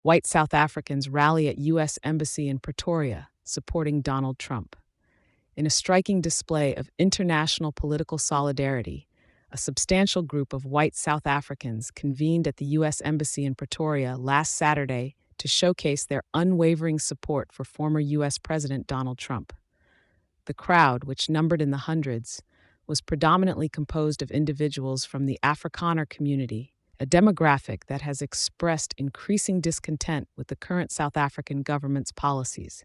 White South Africans rally at U.S. Embassy in Pretoria, supporting Donald Trump. In a striking display of international political solidarity, a substantial group of white South Africans convened at the U.S. Embassy in Pretoria last Saturday to showcase their unwavering support for former U.S. President Donald Trump. The crowd, which numbered in the hundreds, was predominantly composed of individuals from the Afrikaner community, a demographic that has expressed increasing discontent with the current South African government's policies.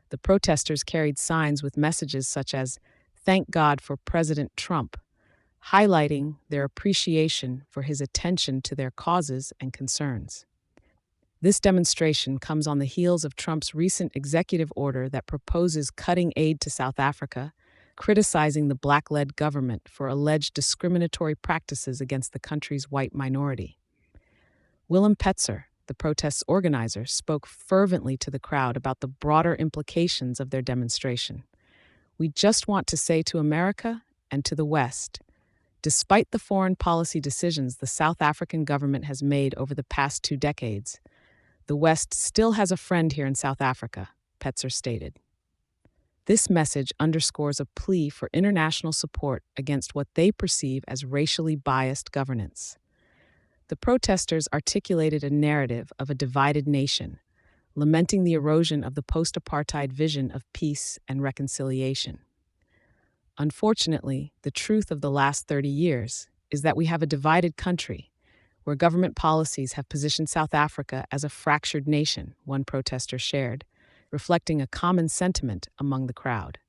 The protesters carried signs with messages such as, "Thank God for President Trump," highlighting their appreciation for his attention to their causes and concerns. This demonstration comes on the heels of Trump's recent executive order that proposes cutting aid to South Africa, criticizing the black-led government for alleged discriminatory practices against the country's white minority. Willem Petzer, the protest's organizer, spoke fervently to the crowd about the broader implications of their demonstration. "We just want to say to America and to the West, despite the foreign policy decisions the South African government has made over the past 2 decades, the West still has a friend here in South Africa," Petzer stated. This message underscores a plea for international support against what they perceive as racially biased governance. The protesters articulated a narrative of a divided nation, lamenting the erosion of the post-apartheid vision of peace and reconciliation. Unfortunately, the truth of the last 30 years is that we have a divided country, where government policies have positioned South Africa as a fractured nation, one protester shared, reflecting a common sentiment among the crowd.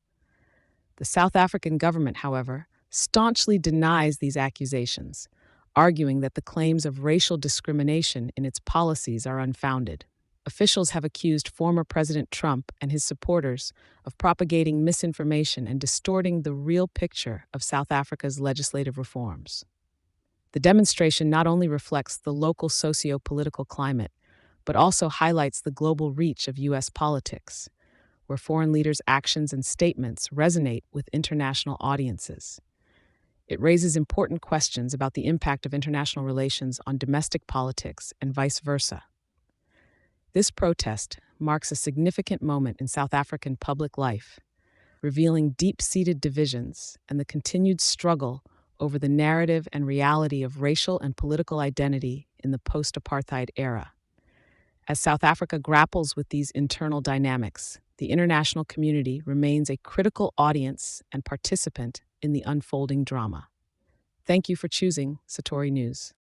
The South African government, however, staunchly denies these accusations, arguing that the claims of racial discrimination in its policies are unfounded. Officials have accused former President Trump and his supporters of propagating misinformation and distorting the real picture of South Africa's legislative reforms. The demonstration not only reflects the local socio-political climate, but also highlights the global reach of U.S. politics, where foreign leaders' actions and statements resonate with international audiences. It raises important questions about the impact of international relations on domestic politics and vice versa. This protest marks a significant moment in South African public life, revealing deep-seated divisions and the continued struggle over the narrative and reality of racial and political identity in the post-apartheid era. As South Africa grapples with these internal dynamics, the international community remains a critical audience and participant in the unfolding drama. Thank you for choosing Satori News.